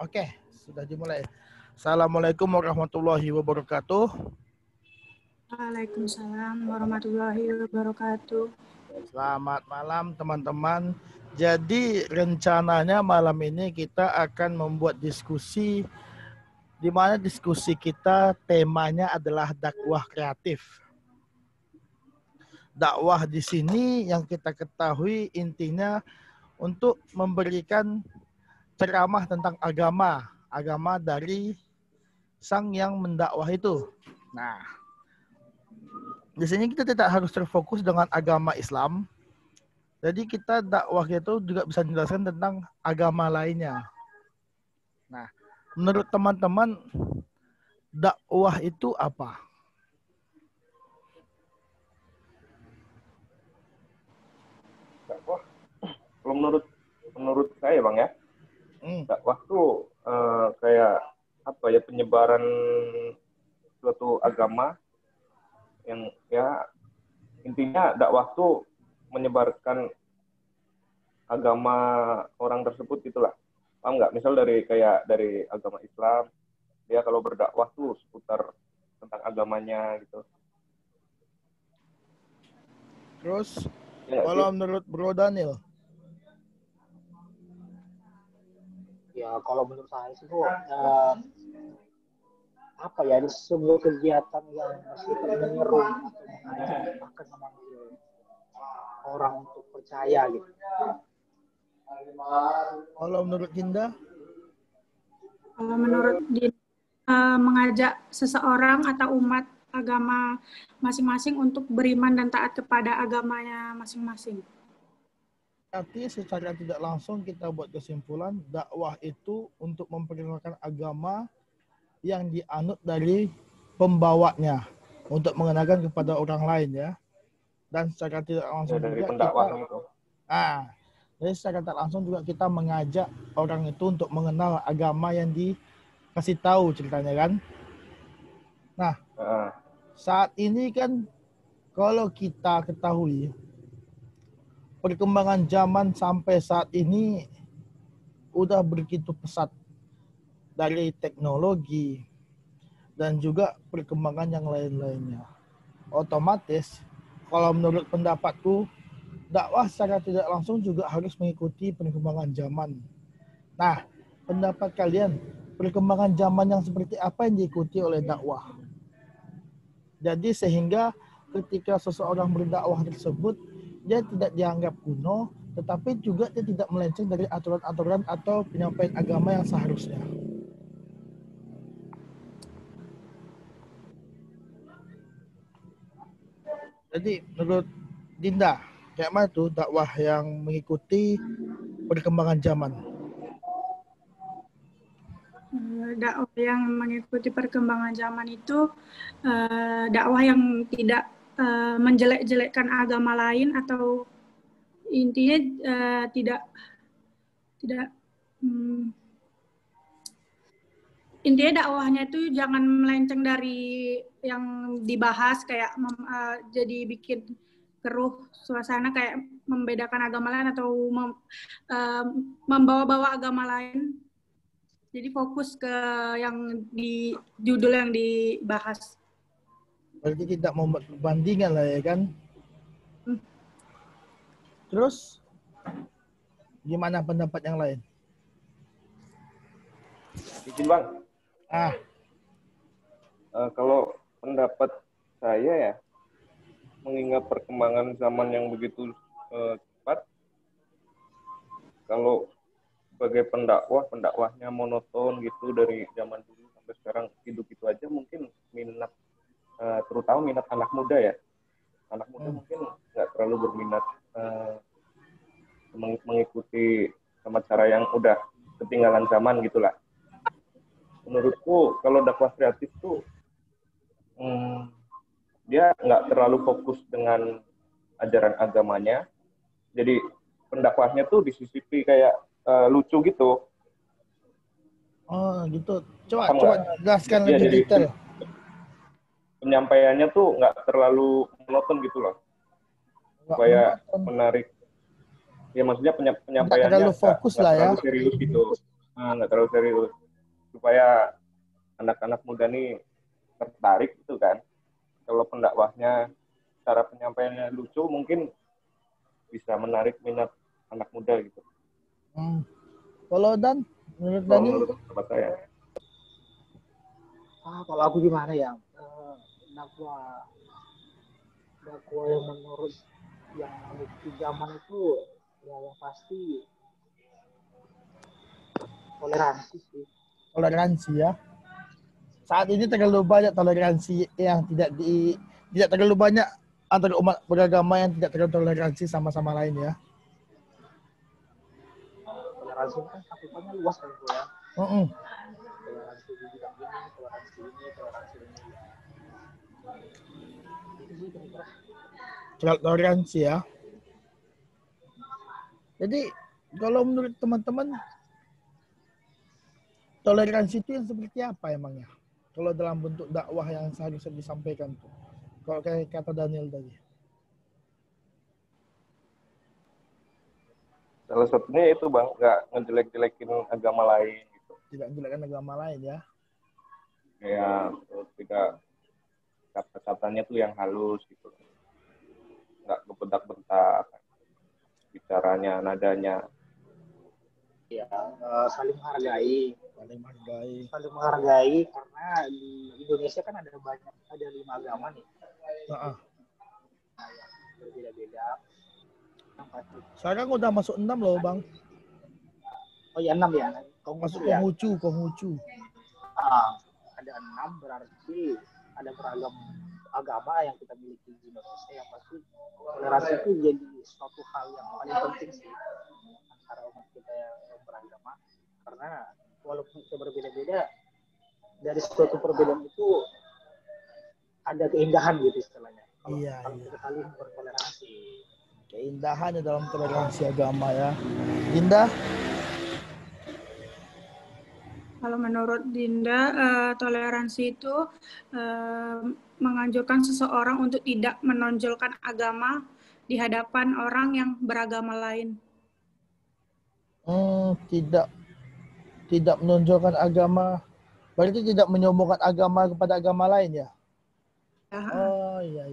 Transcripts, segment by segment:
Oke, sudah dimulai. Assalamualaikum warahmatullahi wabarakatuh. Waalaikumsalam warahmatullahi wabarakatuh. Selamat malam teman-teman. Jadi rencananya malam ini kita akan membuat diskusi di mana diskusi kita temanya adalah dakwah kreatif. Dakwah di sini yang kita ketahui intinya untuk memberikan ceramah tentang agama dari sang yang mendakwah itu. Nah, di sini kita tidak harus terfokus dengan agama Islam. Jadi kita dakwah itu juga bisa dijelaskan tentang agama lainnya. Nah, menurut teman-teman dakwah itu apa? Dakwah, kalau menurut saya Bang ya, dakwah tuh kayak apa ya, penyebaran suatu agama yang ya intinya dakwah tuh menyebarkan agama orang tersebut gitulah. Paham nggak? Misal dari agama Islam, dia kalau berdakwah tuh seputar tentang agamanya gitu. Terus Ya, kalau menurut Bro Daniel? Ya kalau menurut saya itu apa ya, sebuah kegiatan yang bersifat menyeru atau mengajak bahkan memanggil orang untuk percaya gitu. Kalau menurut Dinda? Kalau menurut Dinda, mengajak seseorang atau umat agama masing-masing untuk beriman dan taat kepada agamanya masing-masing. Berarti secara tidak langsung kita buat kesimpulan dakwah itu untuk memperkenalkan agama yang dianut dari pembawanya untuk mengenalkan kepada orang lain ya. Dan secara tidak langsung dari juga pendakwah kita itu. jadi secara tidak langsung juga kita mengajak orang itu untuk mengenal agama yang dikasih tahu ceritanya kan. Nah, saat ini kan kalau kita ketahui perkembangan zaman sampai saat ini udah begitu pesat dari teknologi dan juga perkembangan yang lain-lainnya. Otomatis kalau menurut pendapatku dakwah secara tidak langsung juga harus mengikuti perkembangan zaman. Nah, pendapat kalian perkembangan zaman yang seperti apa yang diikuti oleh dakwah? Jadi sehingga ketika seseorang berdakwah tersebut dia tidak dianggap kuno, tetapi juga dia tidak melenceng dari aturan-aturan atau penyampaian agama yang seharusnya. Jadi menurut Dinda, kayak mana tuh dakwah yang mengikuti perkembangan zaman? Dakwah yang mengikuti perkembangan zaman itu dakwah yang tidak menjelek-jelekkan agama lain atau intinya intinya dakwahnya itu jangan melenceng dari yang dibahas kayak jadi bikin keruh suasana kayak membedakan agama lain atau membawa-bawa agama lain. Jadi fokus ke yang di judul yang dibahas. Berarti tidak membuat perbandingan lah ya kan? Terus gimana pendapat yang lain? Izin Bang. Kalau pendapat saya ya, mengingat perkembangan zaman yang begitu cepat, kalau sebagai pendakwahnya monoton gitu dari zaman dulu sampai sekarang hidup-hidup aja, mungkin minat terutama minat anak muda ya. Anak muda mungkin nggak terlalu berminat mengikuti sama cara yang udah ketinggalan zaman gitulah. Menurutku kalau dakwah kreatif tuh dia nggak terlalu fokus dengan ajaran agamanya, jadi pendakwahnya tuh disisipi kayak lucu gitu. Oh gitu. Coba jelaskan lebih detail. Penyampaiannya tuh nggak terlalu monoton gitu loh, supaya menarik. Ya maksudnya penyampaiannya nggak fokus lah ya. Terlalu serius gitu. nggak terlalu serius supaya anak-anak muda nih tertarik gitu kan. Kalau pendakwahnya cara penyampaiannya lucu mungkin bisa menarik minat anak muda gitu. Kalau Dan, menurut Kalau Daniel, menurut pendapat saya. Kalau aku gimana ya? Dakwah yang menurut yang mengikuti zaman itu ya yang pasti toleransi sih. toleransi ya. Saat ini terlalu banyak toleransi yang tidak terlalu banyak antara umat beragama yang tidak terlalu toleransi sama-sama lain ya. Toleransi kan cakupannya luas kan itu ya. Toleransi di bidang ini, toleransi ini, toleransi ini. Itu sih kira-kira. Toleransi ya. Jadi kalau menurut teman-teman toleransi itu yang seperti apa emangnya? Kalau dalam bentuk dakwah yang seharusnya disampaikan tuh. Kalau kayak kata Daniel tadi. Salah satunya itu Bang, nggak ngejelek-jelekin agama lain gitu. Tidak menjelekkan agama lain ya. Kayak tidak kata-katanya tuh yang halus gitu. Nggak kebentak-bentak bicaranya, nadanya. Ya, saling menghargai. Saling menghargai karena di Indonesia kan ada 5 agama nih. Berbeda-beda. Sekarang udah masuk 6 loh Bang. Oh ya 6 ya. Masuk ya. Konghucu. Ada 6 berarti ada beragam agama yang kita miliki di Indonesia, yang pasti toleransi itu jadi suatu hal yang paling penting sih antara umat kita yang beragama, karena walaupun kita berbeda-beda, dari suatu perbedaan itu ada keindahan gitu istilahnya. Kalau kita saling bertoleransi. Keindahan dalam toleransi agama ya. Dinda? Kalau menurut Dinda, toleransi itu menganjurkan seseorang untuk tidak menonjolkan agama di hadapan orang yang beragama lain. Tidak menonjolkan agama, berarti tidak menyombongkan agama kepada agama lain ya? Oh iya.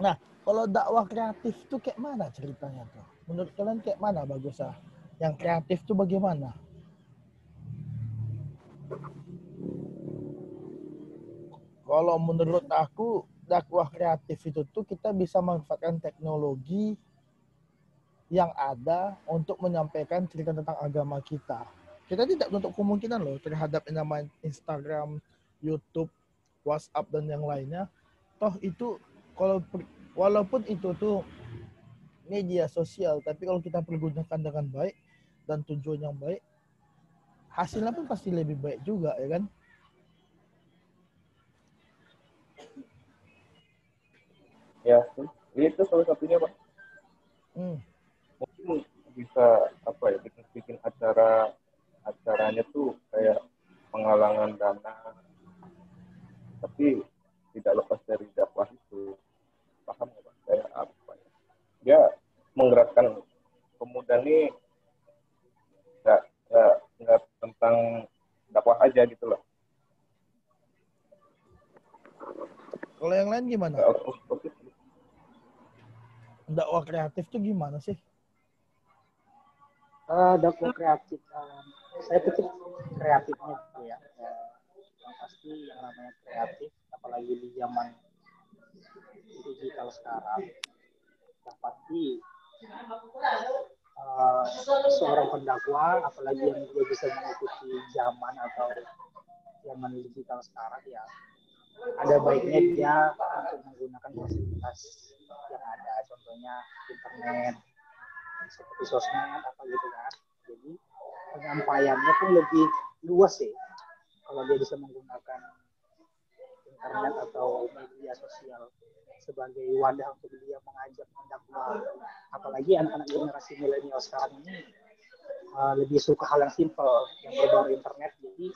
Nah, kalau dakwah kreatif itu kayak mana ceritanya tuh? Menurut kalian kayak mana bagusnya? Yang kreatif tuh bagaimana? Kalau menurut aku, dakwah kreatif itu tuh kita bisa manfaatkan teknologi yang ada untuk menyampaikan cerita tentang agama kita. Kita tidak menutup kemungkinan loh terhadap yang namanya Instagram, YouTube, WhatsApp, dan yang lainnya. Toh itu, walaupun itu tuh media sosial, tapi kalau kita pergunakan dengan baik dan tujuan yang baik, hasilnya pun pasti lebih baik juga, ya kan? Ya, itu salah satunya Pak. Mungkin bisa bikin acaranya tuh kayak penggalangan dana, tapi tidak lepas dari dakwah itu. Paham nggak Pak? Kayak apa ya? Dia menggerakkan pemuda nih nggak tentang dakwah aja gitu loh. Kalau yang lain gimana? Dakwah kreatif tuh gimana sih? Dakwah kreatif, saya pikir kreatifnya gitu ya. Yang pasti yang namanya kreatif, apalagi di zaman digital sekarang, yang pasti seorang pendakwah, apalagi yang dia bisa mengikuti zaman atau zaman digital sekarang ya, ada baiknya dia untuk menggunakan fasilitas yang ada, contohnya internet, seperti sosmed apa gitu kan. Jadi penyampaiannya pun lebih luas sih kalau dia bisa menggunakan internet atau media sosial sebagai wadah untuk dia mengajak mendakwah. Apalagi anak-anak generasi milenial sekarang ini lebih suka hal yang simple, yang berbau internet. Jadi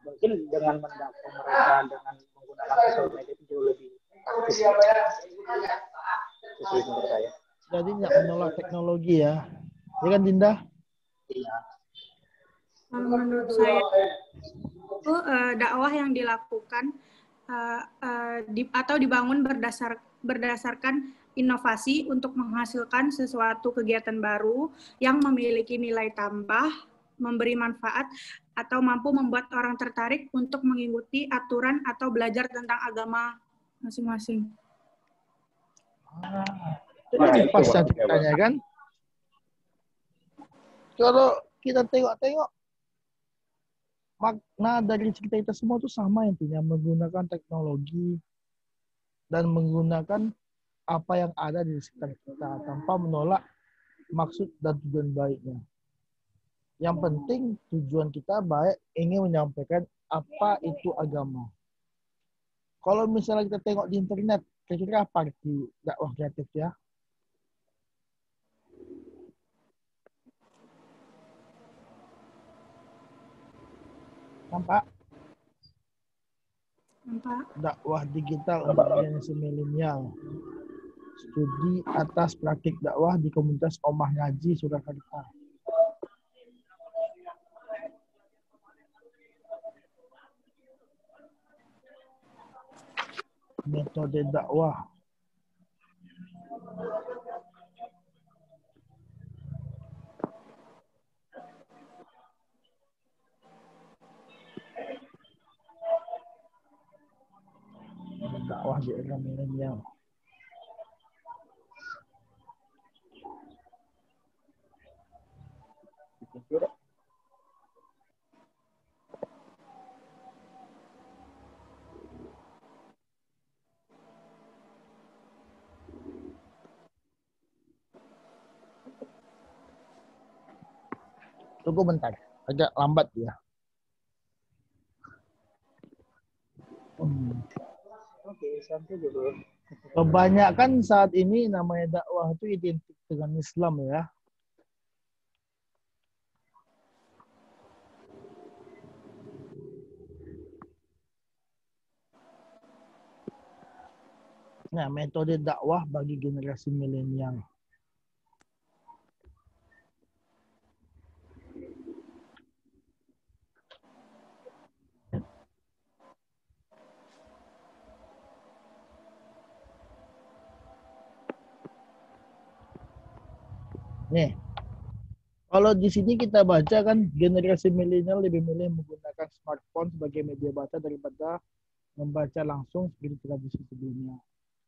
mungkin dengan mendakwah mereka dengan menggunakan sosial media itu jauh lebih praktis. Itu sih menurut saya. Jadi tidak menolak teknologi ya? Ya kan Dinda? Iya. Menurut saya itu dakwah yang dilakukan atau dibangun berdasarkan inovasi untuk menghasilkan sesuatu kegiatan baru yang memiliki nilai tambah, memberi manfaat, atau mampu membuat orang tertarik untuk mengikuti aturan atau belajar tentang agama masing-masing. Itu Nah, jadi itu pas maksudnya, ceritanya Bang. kan. Kalau kita tengok-tengok, makna dari cerita kita semua itu sama intinya, menggunakan teknologi dan menggunakan apa yang ada di sekitar kita tanpa menolak maksud dan tujuan baiknya. Yang penting tujuan kita baik, ingin menyampaikan apa itu agama. Kalau misalnya kita tengok di internet, kira-kira apa arti dakwah kreatif ya? Nampak? Dakwah digital untuk generasi milenial. Studi atas praktik dakwah di komunitas Omah Ngaji Surakarta. Metode dakwah. Dakwah di era milenial. Tunggu bentar, agak lambat ya. Oke, santai dulu. Kebanyakan saat ini namanya dakwah itu identik dengan Islam ya. Nah, metode dakwah bagi generasi milenial. Nih, kalau di sini kita baca kan generasi milenial lebih milih menggunakan smartphone sebagai media baca daripada membaca langsung seperti tradisi sebelumnya.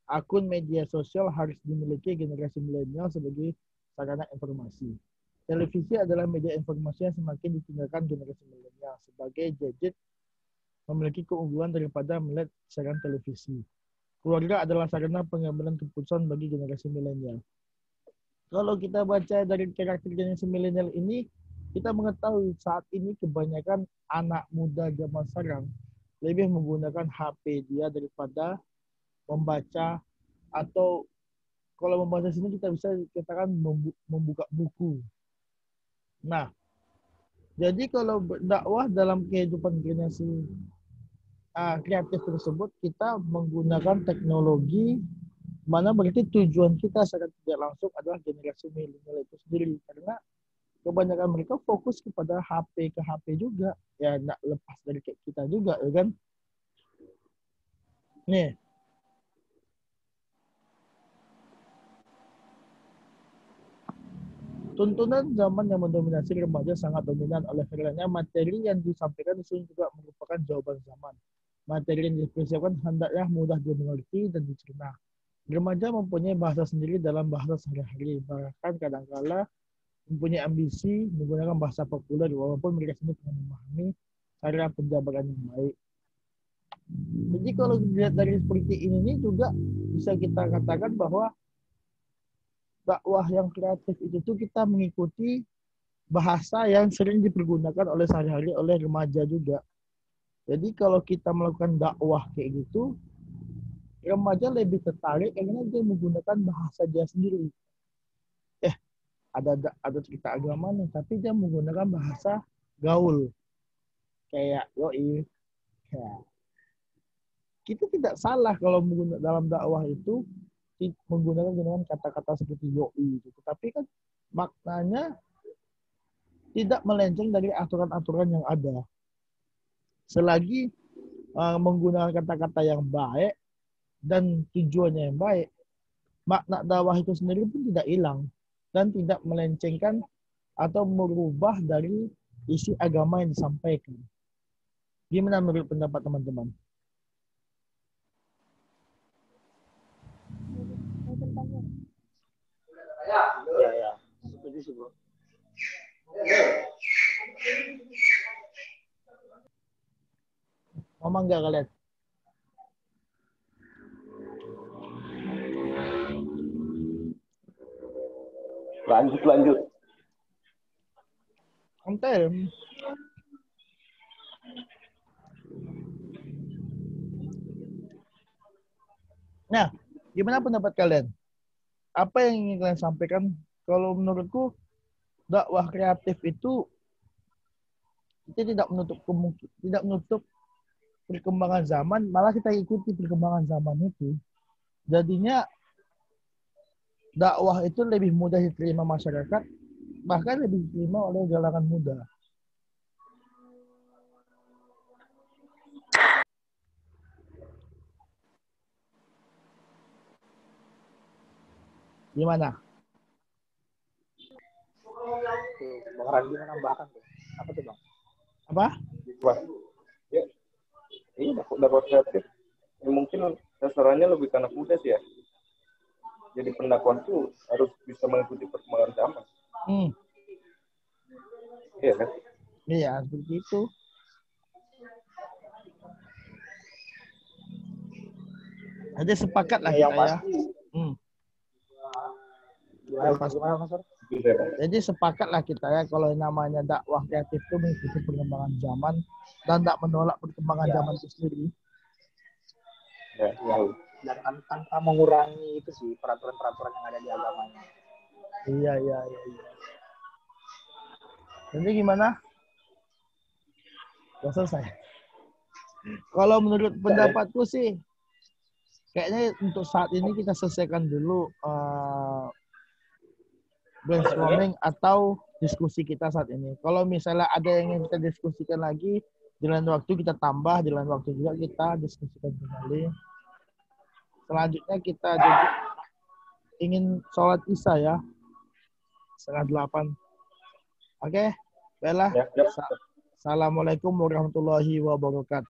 Akun media sosial harus dimiliki generasi milenial sebagai sarana informasi. Televisi adalah media informasi yang semakin ditinggalkan generasi milenial sebagai gadget memiliki keunggulan daripada melihat siaran televisi. Keluarga adalah sarana pengambilan keputusan bagi generasi milenial. Kalau kita baca dari karakter generasi milenial ini, kita mengetahui saat ini kebanyakan anak muda zaman sekarang lebih menggunakan HP dia daripada membaca, atau kalau membaca sini kita bisa katakan membuka buku. Nah, jadi kalau dakwah dalam kehidupan generasi kreatif tersebut, kita menggunakan teknologi, mana berarti tujuan kita secara tidak langsung adalah generasi milenial itu sendiri, karena kebanyakan mereka fokus kepada HP ke HP juga, ya nak lepas dari kita juga, ya kan? Nih, tuntunan zaman yang mendominasi remaja sangat dominan, oleh karenanya materi yang disampaikan di sini juga merupakan jawaban zaman. Materi yang dipersiapkan hendaknya mudah dimengerti dan dicerna. Remaja mempunyai bahasa sendiri dalam bahasa sehari-hari, bahkan kadang-kala mempunyai ambisi menggunakan bahasa populer walaupun mereka sendiri tidak memahami cara penjabaran yang baik. Jadi kalau dilihat dari seperti ini juga bisa kita katakan bahwa dakwah yang kreatif itu kita mengikuti bahasa yang sering dipergunakan oleh sehari-hari oleh remaja juga. Jadi kalau kita melakukan dakwah kayak gitu, remaja lebih tertarik karena dia menggunakan bahasa dia sendiri. Ada cerita agama nih, tapi dia menggunakan bahasa gaul. Kayak yoi. Ya. Kita tidak salah kalau menggunakan dalam dakwah itu menggunakan kata-kata seperti yoi. Tapi kan maknanya tidak melenceng dari aturan-aturan yang ada. Selagi menggunakan kata-kata yang baik dan tujuannya yang baik, makna dakwah itu sendiri pun tidak hilang dan tidak melencengkan atau merubah dari isi agama yang disampaikan. Gimana menurut pendapat teman-teman? Ya. Setuju sih, Bro. Ngomong nggak kalian? Lanjut. Santai. Nah, gimana pendapat kalian? Apa yang ingin kalian sampaikan? Kalau menurutku, dakwah kreatif itu tidak menutup perkembangan zaman, malah kita ikuti perkembangan zaman itu. Jadinya dakwah itu lebih mudah diterima masyarakat, bahkan lebih diterima oleh kalangan muda. Gimana? Bang Randi menambahkan tuh. Apa tuh, Bang? Apa? Wah, ya, ini dakwah kreatif. Ya, mungkin sasarannya lebih ke anak muda sih ya. Jadi pendakwah itu harus bisa mengikuti perkembangan zaman. Iya kan? Iya, seperti itu. Jadi sepakat lah kita ya. Jadi sepakatlah kita ya kalau yang namanya dakwah kreatif itu mengikuti perkembangan zaman dan tidak menolak perkembangan zaman itu sendiri. Ya. Dan tanpa mengurangi itu sih peraturan-peraturan yang ada di agamanya. Iya. Jadi gimana? Sudah selesai. Kalau menurut pendapatku sih, kayaknya untuk saat ini kita selesaikan dulu brainstorming atau diskusi kita saat ini. Kalau misalnya ada yang ingin kita diskusikan lagi, di lain waktu kita tambah, di lain waktu juga kita diskusikan kembali. Selanjutnya kita juga ingin sholat isya ya, 7:30. Oke, baiklah. Ya. Assalamualaikum warahmatullahi wabarakatuh.